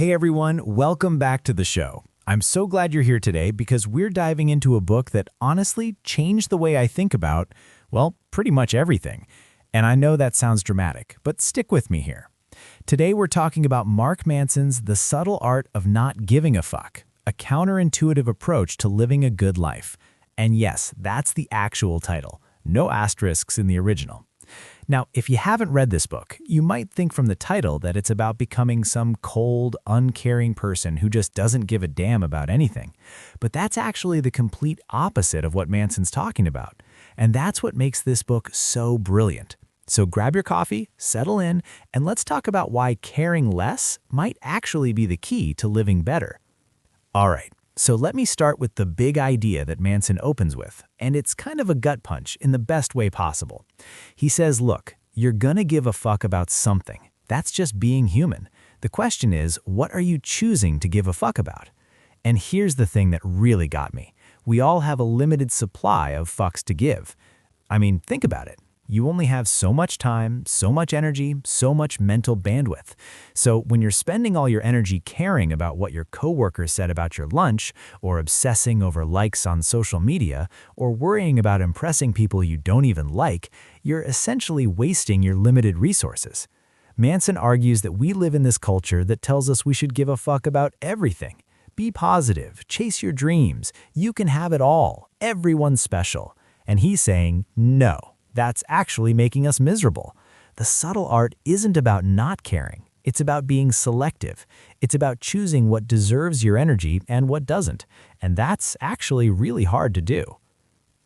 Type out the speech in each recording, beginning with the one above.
Hey everyone, welcome back to the show. I'm so glad you're here today because we're diving into a book that honestly changed the way I think about, well, pretty much everything. And I know that sounds dramatic, but stick with me here. Today we're talking about Mark Manson's The Subtle Art of Not Giving a Fuck, a counterintuitive approach to living a good life. And yes, that's the actual title. No asterisks in the original. Now, if you haven't read this book, you might think from the title that it's about becoming some cold, uncaring person who just doesn't give a damn about anything. But that's actually the complete opposite of what Manson's talking about. And that's what makes this book so brilliant. So grab your coffee, settle in, and let's talk about why caring less might actually be the key to living better. All right. So let me start with the big idea that Manson opens with, and it's kind of a gut punch in the best way possible. He says, look, you're gonna give a fuck about something. That's just being human. The question is, what are you choosing to give a fuck about? And here's the thing that really got me. We all have a limited supply of fucks to give. I mean, think about it. You only have so much time, so much energy, so much mental bandwidth. So when you're spending all your energy caring about what your coworker said about your lunch, or obsessing over likes on social media, or worrying about impressing people you don't even like, you're essentially wasting your limited resources. Manson argues that we live in this culture that tells us we should give a fuck about everything. Be positive, chase your dreams, you can have it all, everyone's special. And he's saying, no. That's actually making us miserable. The subtle art isn't about not caring. It's about being selective. It's about choosing what deserves your energy and what doesn't. And that's actually really hard to do.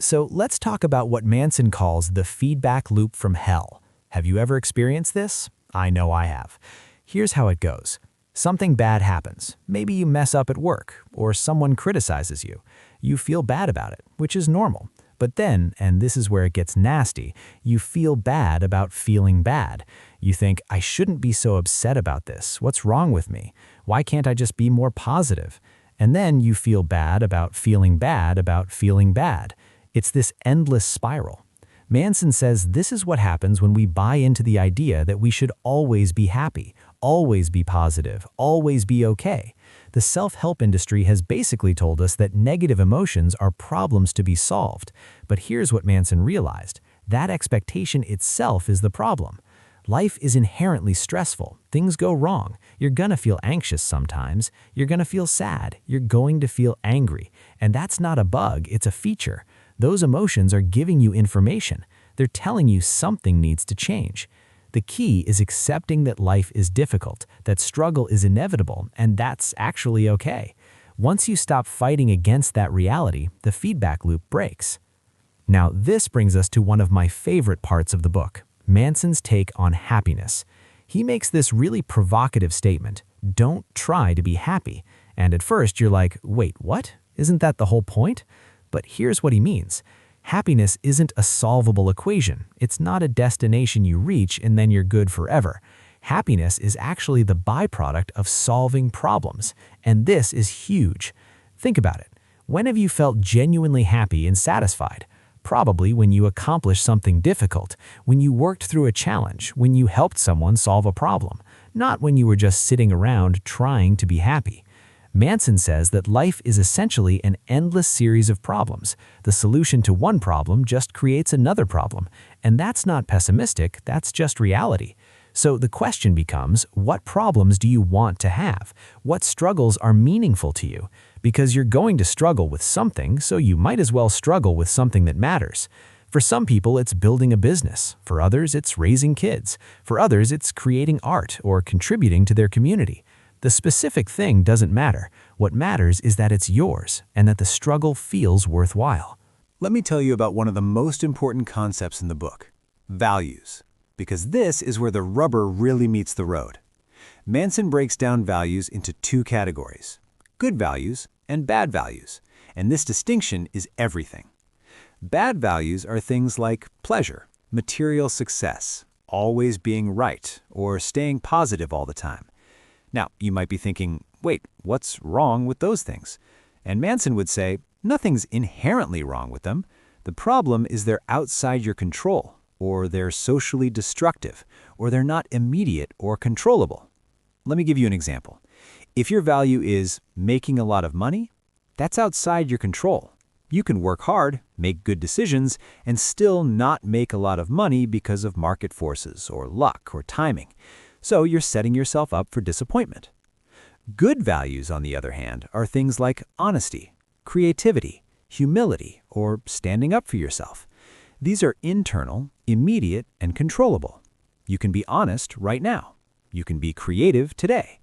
So let's talk about what Manson calls the feedback loop from hell. Have you ever experienced this? I know I have. Here's how it goes. Something bad happens. Maybe you mess up at work, or someone criticizes you. You feel bad about it, which is normal. But then, and this is where it gets nasty, you feel bad about feeling bad. You think, I shouldn't be so upset about this. What's wrong with me? Why can't I just be more positive? And then you feel bad about feeling bad about feeling bad. It's this endless spiral. Manson says this is what happens when we buy into the idea that we should always be happy, always be positive, always be okay. The self-help industry has basically told us that negative emotions are problems to be solved. But here's what Manson realized. That expectation itself is the problem. Life is inherently stressful. Things go wrong. You're gonna feel anxious sometimes. You're gonna feel sad. You're going to feel angry. And that's not a bug, it's a feature. Those emotions are giving you information. They're telling you something needs to change. The key is accepting that life is difficult, that struggle is inevitable, and that's actually okay. Once you stop fighting against that reality, the feedback loop breaks. Now, this brings us to one of my favorite parts of the book, Manson's take on happiness. He makes this really provocative statement, don't try to be happy. And at first you're like, wait, what? Isn't that the whole point? But here's what he means. Happiness isn't a solvable equation. It's not a destination you reach and then you're good forever. Happiness is actually the byproduct of solving problems. And this is huge. Think about it. When have you felt genuinely happy and satisfied? Probably when you accomplished something difficult, when you worked through a challenge, when you helped someone solve a problem, not when you were just sitting around trying to be happy. Manson says that life is essentially an endless series of problems. The solution to one problem just creates another problem. And that's not pessimistic, that's just reality. So the question becomes, what problems do you want to have? What struggles are meaningful to you? Because you're going to struggle with something, so you might as well struggle with something that matters. For some people, it's building a business. For others, it's raising kids. For others, it's creating art or contributing to their community. The specific thing doesn't matter. What matters is that it's yours and that the struggle feels worthwhile. Let me tell you about one of the most important concepts in the book, values, because this is where the rubber really meets the road. Manson breaks down values into two categories, good values and bad values, and this distinction is everything. Bad values are things like pleasure, material success, always being right, or staying positive all the time. Now, you might be thinking, wait, what's wrong with those things? And Manson would say, nothing's inherently wrong with them. The problem is they're outside your control, or they're socially destructive, or they're not immediate or controllable. Let me give you an example. If your value is making a lot of money, that's outside your control. You can work hard, make good decisions, and still not make a lot of money because of market forces or luck or timing. So you're setting yourself up for disappointment. Good values, on the other hand, are things like honesty, creativity, humility, or standing up for yourself. These are internal, immediate, and controllable. You can be honest right now. You can be creative today.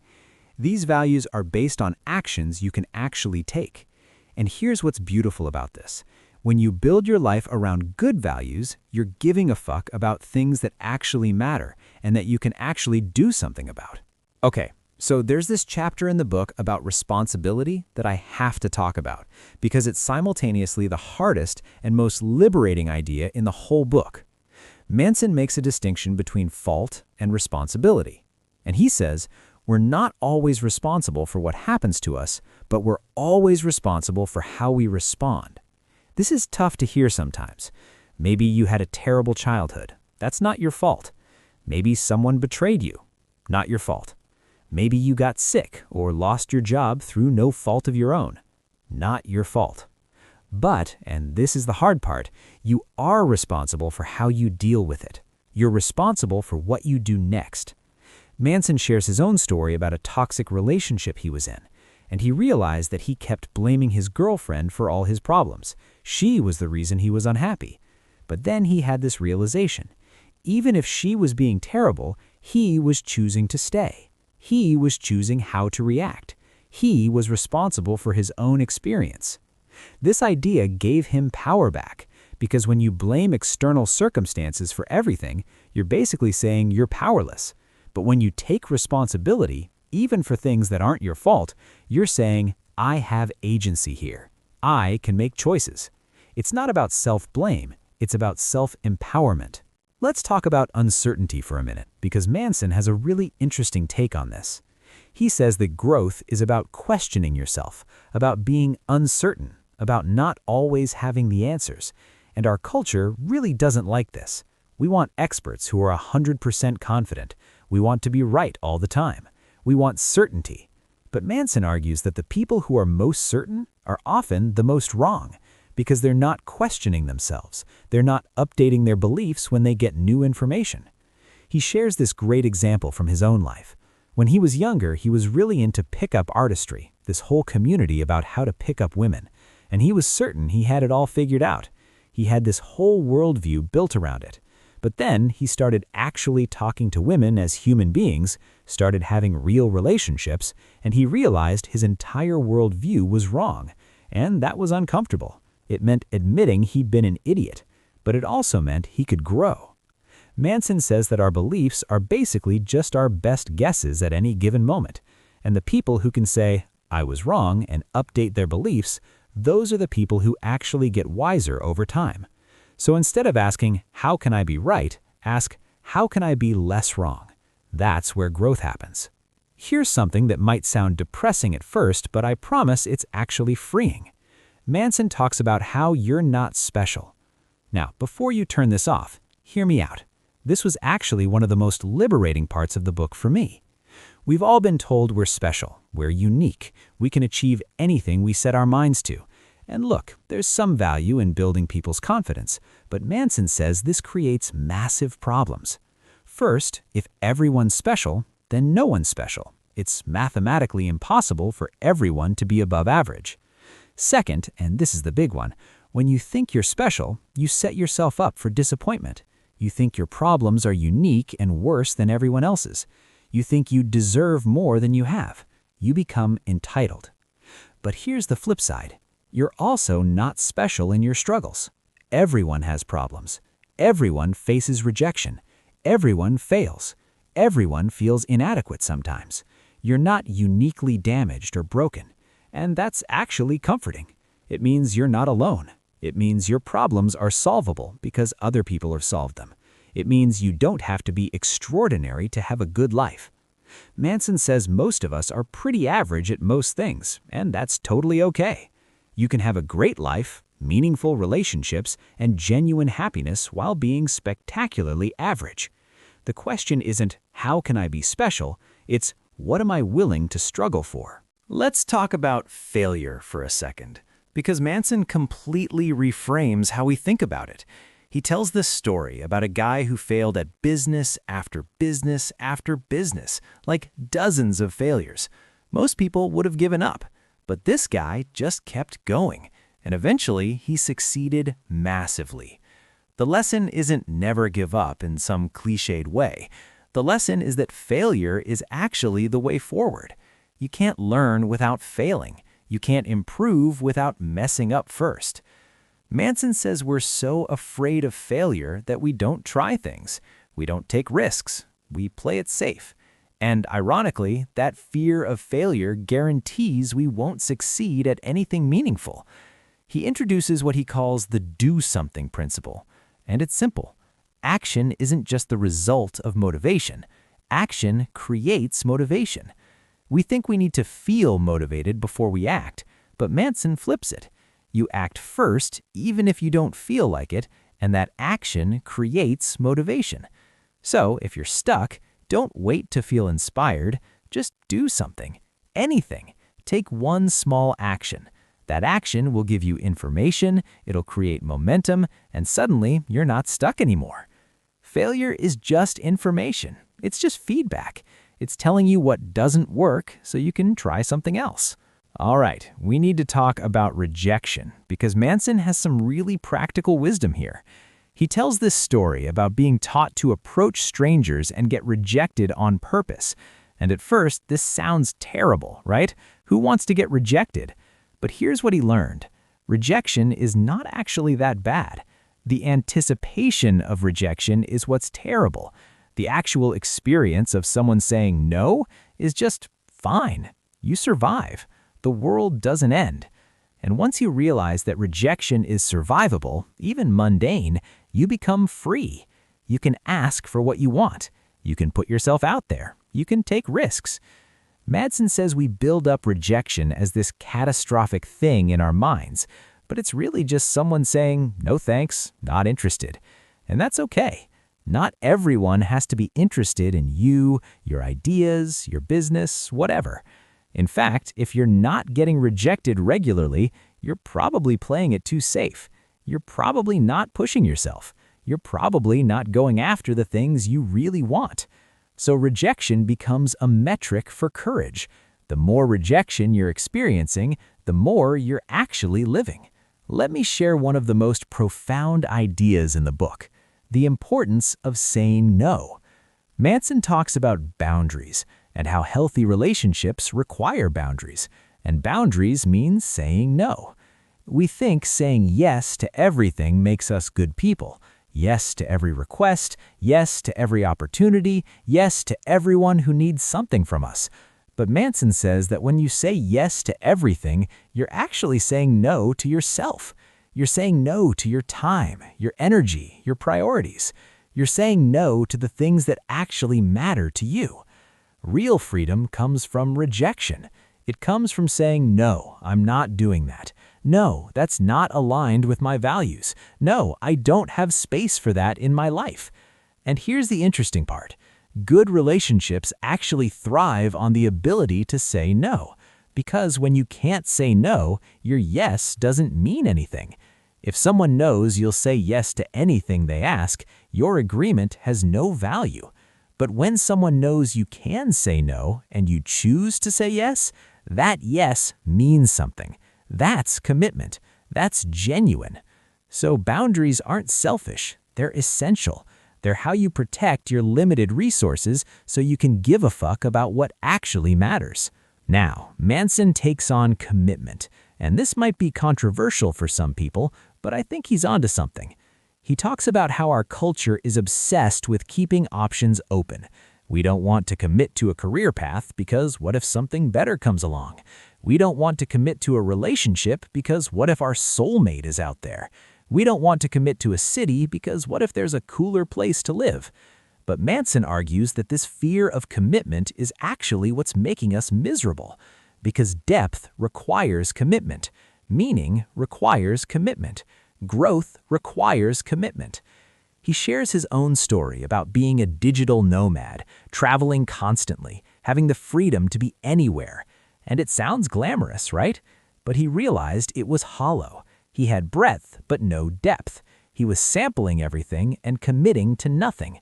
These values are based on actions you can actually take. And here's what's beautiful about this. When you build your life around good values, you're giving a fuck about things that actually matter and that you can actually do something about. Okay, so there's this chapter in the book about responsibility that I have to talk about because it's simultaneously the hardest and most liberating idea in the whole book. Manson makes a distinction between fault and responsibility. And he says, we're not always responsible for what happens to us, but we're always responsible for how we respond. This is tough to hear sometimes. Maybe you had a terrible childhood. That's not your fault. Maybe someone betrayed you. Not your fault. Maybe you got sick or lost your job through no fault of your own. Not your fault. But, and this is the hard part, you are responsible for how you deal with it. You're responsible for what you do next. Manson shares his own story about a toxic relationship he was in, and he realized that he kept blaming his girlfriend for all his problems. She was the reason he was unhappy. But then he had this realization. Even if she was being terrible, he was choosing to stay. He was choosing how to react. He was responsible for his own experience. This idea gave him power back, because when you blame external circumstances for everything, you're basically saying you're powerless. But when you take responsibility, even for things that aren't your fault, you're saying, I have agency here. I can make choices. It's not about self-blame, it's about self-empowerment. Let's talk about uncertainty for a minute, because Manson has a really interesting take on this. He says that growth is about questioning yourself, about being uncertain, about not always having the answers. And our culture really doesn't like this. We want experts who are 100% confident. We want to be right all the time. We want certainty. But Manson argues that the people who are most certain are often the most wrong because they're not questioning themselves. They're not updating their beliefs when they get new information. He shares this great example from his own life. When he was younger, he was really into pickup artistry, this whole community about how to pick up women. And he was certain he had it all figured out. He had this whole worldview built around it. But then he started actually talking to women as human beings, started having real relationships, and he realized his entire worldview was wrong. And that was uncomfortable. It meant admitting he'd been an idiot, but it also meant he could grow. Manson says that our beliefs are basically just our best guesses at any given moment. And the people who can say, I was wrong, and update their beliefs, those are the people who actually get wiser over time. So instead of asking, how can I be right, ask, how can I be less wrong? That's where growth happens. Here's something that might sound depressing at first, but I promise it's actually freeing. Manson talks about how you're not special. Now, before you turn this off, hear me out. This was actually one of the most liberating parts of the book for me. We've all been told we're special, we're unique, we can achieve anything we set our minds to. And look, there's some value in building people's confidence, but Manson says this creates massive problems. First, if everyone's special, then no one's special. It's mathematically impossible for everyone to be above average. Second, and this is the big one, when you think you're special, you set yourself up for disappointment. You think your problems are unique and worse than everyone else's. You think you deserve more than you have. You become entitled. But here's the flip side. You're also not special in your struggles. Everyone has problems. Everyone faces rejection. Everyone fails. Everyone feels inadequate sometimes. You're not uniquely damaged or broken. And that's actually comforting. It means you're not alone. It means your problems are solvable because other people have solved them. It means you don't have to be extraordinary to have a good life. Manson says most of us are pretty average at most things, and that's totally okay. You can have a great life, meaningful relationships, and genuine happiness while being spectacularly average. The question isn't, how can I be special? It's, What am I willing to struggle for? Let's talk about failure for a second, because Manson completely reframes how we think about it. He tells this story about a guy who failed at business after business after business, like dozens of failures. Most people would have given up, but this guy just kept going, and eventually he succeeded massively. The lesson isn't never give up in some cliched way. The lesson is that failure is actually the way forward. You can't learn without failing. You can't improve without messing up first. Manson says we're so afraid of failure that we don't try things. We don't take risks. We play it safe. And ironically, that fear of failure guarantees we won't succeed at anything meaningful. He introduces what he calls the do something principle. And it's simple. Action isn't just the result of motivation. Action creates motivation. We think we need to feel motivated before we act, but Manson flips it. You act first, even if you don't feel like it, and that action creates motivation. So, if you're stuck, don't wait to feel inspired. Just do something. Anything. Take one small action. That action will give you information, it'll create momentum, and suddenly you're not stuck anymore. Failure is just information. It's just feedback. It's telling you what doesn't work so you can try something else. All right, we need to talk about rejection because Manson has some really practical wisdom here. He tells this story about being taught to approach strangers and get rejected on purpose. And at first, this sounds terrible, right? Who wants to get rejected? But here's what he learned. Rejection is not actually that bad. The anticipation of rejection is what's terrible. The actual experience of someone saying no is just fine. You survive. The world doesn't end. And once you realize that rejection is survivable, even mundane, you become free. You can ask for what you want. You can put yourself out there. You can take risks. Manson says we build up rejection as this catastrophic thing in our minds, but it's really just someone saying, no thanks, not interested. And that's okay. Not everyone has to be interested in you, your ideas, your business, whatever. In fact, if you're not getting rejected regularly, you're probably playing it too safe. You're probably not pushing yourself. You're probably not going after the things you really want. So rejection becomes a metric for courage. The more rejection you're experiencing, the more you're actually living. Let me share one of the most profound ideas in the book, the importance of saying no. Manson talks about boundaries and how healthy relationships require boundaries, and boundaries mean saying no. We think saying yes to everything makes us good people. Yes to every request, yes to every opportunity, yes to everyone who needs something from us. But Manson says that when you say yes to everything, you're actually saying no to yourself. You're saying no to your time, your energy, your priorities. You're saying no to the things that actually matter to you. Real freedom comes from rejection. It comes from saying, no, I'm not doing that. No, that's not aligned with my values. No, I don't have space for that in my life. And here's the interesting part. Good relationships actually thrive on the ability to say no. Because when you can't say no, your yes doesn't mean anything. If someone knows you'll say yes to anything they ask, your agreement has no value. But when someone knows you can say no and you choose to say yes, that yes means something. That's commitment. That's genuine. So boundaries aren't selfish. They're essential. They're how you protect your limited resources so you can give a fuck about what actually matters. Now, Manson takes on commitment, and this might be controversial for some people, but I think he's onto something. He talks about how our culture is obsessed with keeping options open. We don't want to commit to a career path because what if something better comes along? We don't want to commit to a relationship because what if our soulmate is out there? We don't want to commit to a city because what if there's a cooler place to live? But Manson argues that this fear of commitment is actually what's making us miserable, because depth requires commitment, meaning requires commitment, growth requires commitment. He shares his own story about being a digital nomad, traveling constantly, having the freedom to be anywhere. And it sounds glamorous, right? But he realized it was hollow. He had breadth, but no depth. He was sampling everything and committing to nothing.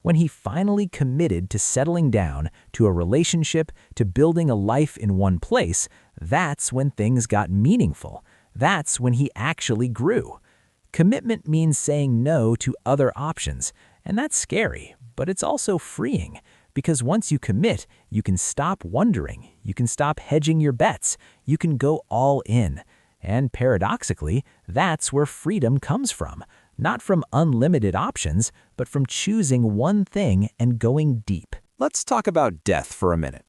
When he finally committed to settling down, to a relationship, to building a life in one place, that's when things got meaningful. That's when he actually grew. Commitment means saying no to other options, and that's scary, but it's also freeing. Because once you commit, you can stop wondering, you can stop hedging your bets, you can go all in. And paradoxically, that's where freedom comes from. Not from unlimited options, but from choosing one thing and going deep. Let's talk about death for a minute.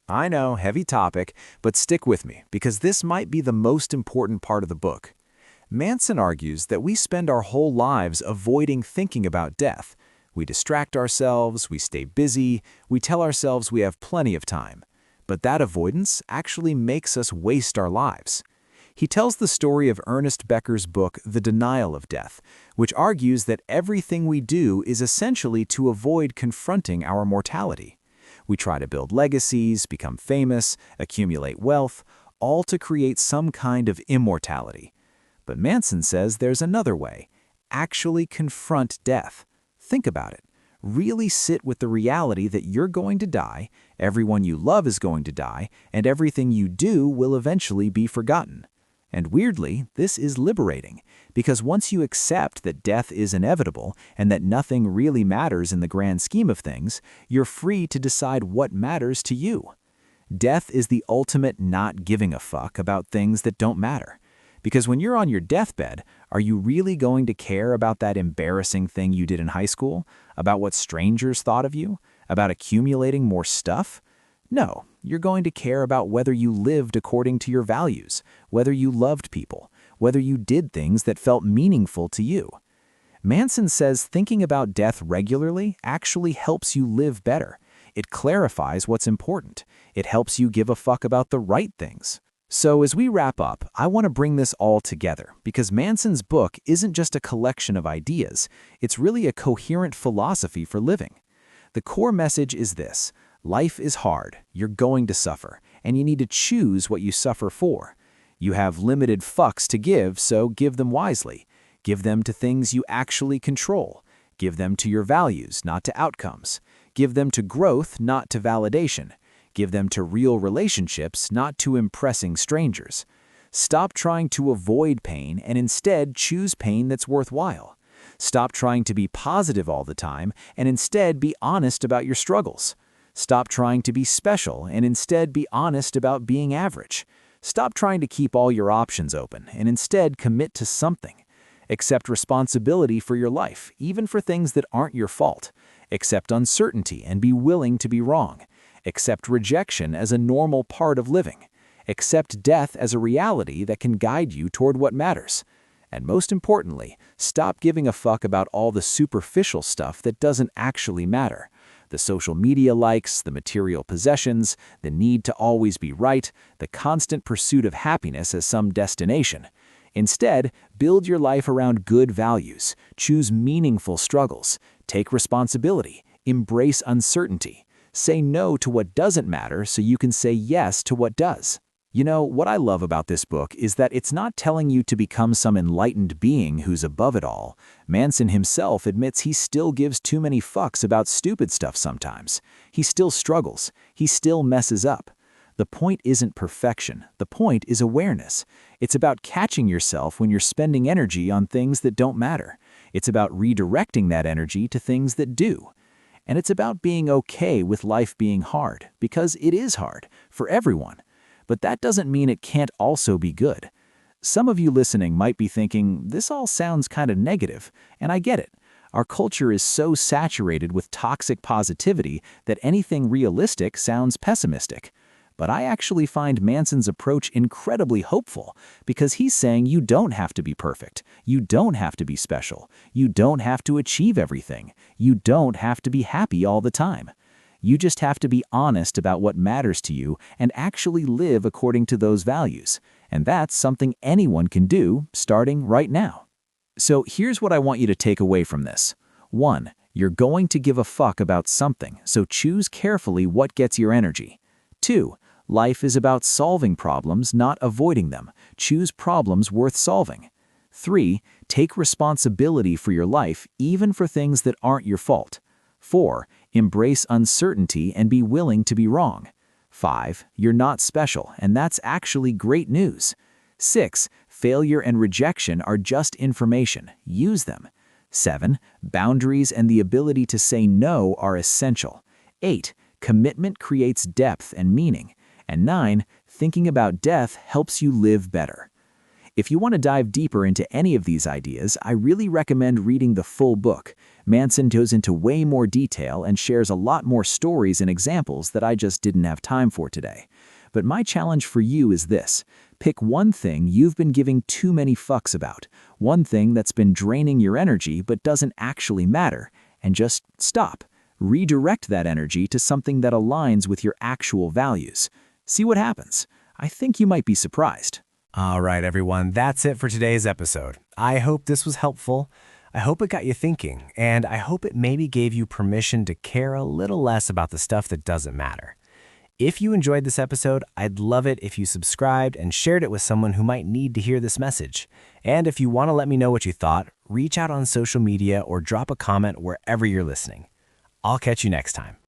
I know, heavy topic, but stick with me, because this might be the most important part of the book. Manson argues that we spend our whole lives avoiding thinking about death. We distract ourselves, we stay busy, we tell ourselves we have plenty of time. But that avoidance actually makes us waste our lives. He tells the story of Ernest Becker's book, The Denial of Death, which argues that everything we do is essentially to avoid confronting our mortality. We try to build legacies, become famous, accumulate wealth, all to create some kind of immortality. But Manson says there's another way. Actually confront death. Think about it. Really sit with the reality that you're going to die, everyone you love is going to die, and everything you do will eventually be forgotten. And weirdly, this is liberating, because once you accept that death is inevitable and that nothing really matters in the grand scheme of things, you're free to decide what matters to you. Death is the ultimate not giving a fuck about things that don't matter. Because when you're on your deathbed, are you really going to care about that embarrassing thing you did in high school? About what strangers thought of you? About accumulating more stuff? No, you're going to care about whether you lived according to your values, whether you loved people, whether you did things that felt meaningful to you. Manson says thinking about death regularly actually helps you live better. It clarifies what's important. It helps you give a fuck about the right things. So as we wrap up, I want to bring this all together because Manson's book isn't just a collection of ideas, it's really a coherent philosophy for living. The core message is this: life is hard, you're going to suffer, and you need to choose what you suffer for. You have limited fucks to give, so give them wisely. Give them to things you actually control. Give them to your values, not to outcomes. Give them to growth, not to validation. Give them to real relationships, not to impressing strangers. Stop trying to avoid pain and instead choose pain that's worthwhile. Stop trying to be positive all the time and instead be honest about your struggles. Stop trying to be special and instead be honest about being average. Stop trying to keep all your options open and instead commit to something. Accept responsibility for your life, even for things that aren't your fault. Accept uncertainty and be willing to be wrong. Accept rejection as a normal part of living. Accept death as a reality that can guide you toward what matters. And most importantly, stop giving a fuck about all the superficial stuff that doesn't actually matter. The social media likes, the material possessions, the need to always be right, the constant pursuit of happiness as some destination. Instead, build your life around good values, choose meaningful struggles, take responsibility, embrace uncertainty. Say no to what doesn't matter so you can say yes to what does. You know, what I love about this book is that it's not telling you to become some enlightened being who's above it all. Manson himself admits he still gives too many fucks about stupid stuff sometimes. He still struggles. He still messes up. The point isn't perfection. The point is awareness. It's about catching yourself when you're spending energy on things that don't matter. It's about redirecting that energy to things that do. And it's about being okay with life being hard, because it is hard, for everyone. But that doesn't mean it can't also be good. Some of you listening might be thinking, this all sounds kind of negative, and I get it. Our culture is so saturated with toxic positivity that anything realistic sounds pessimistic. But I actually find Manson's approach incredibly hopeful because he's saying you don't have to be perfect. You don't have to be special. You don't have to achieve everything. You don't have to be happy all the time. You just have to be honest about what matters to you and actually live according to those values. And that's something anyone can do starting right now. So here's what I want you to take away from this. 1. You're going to give a fuck about something, so choose carefully what gets your energy. 2. Life is about solving problems, not avoiding them. Choose problems worth solving. 3. Take responsibility for your life, even for things that aren't your fault. 4. Embrace uncertainty and be willing to be wrong. 5. You're not special, and that's actually great news. 6. Failure and rejection are just information. Use them. 7. Boundaries and the ability to say no are essential. 8. Commitment creates depth and meaning. And 9. Thinking about death helps you live better. If you want to dive deeper into any of these ideas, I really recommend reading the full book. Manson goes into way more detail and shares a lot more stories and examples that I just didn't have time for today. But my challenge for you is this. Pick one thing you've been giving too many fucks about, one thing that's been draining your energy but doesn't actually matter, and just stop. Redirect that energy to something that aligns with your actual values. See what happens. I think you might be surprised. All right, everyone, that's it for today's episode. I hope this was helpful. I hope it got you thinking, and I hope it maybe gave you permission to care a little less about the stuff that doesn't matter. If you enjoyed this episode, I'd love it if you subscribed and shared it with someone who might need to hear this message. And if you want to let me know what you thought, reach out on social media or drop a comment wherever you're listening. I'll catch you next time.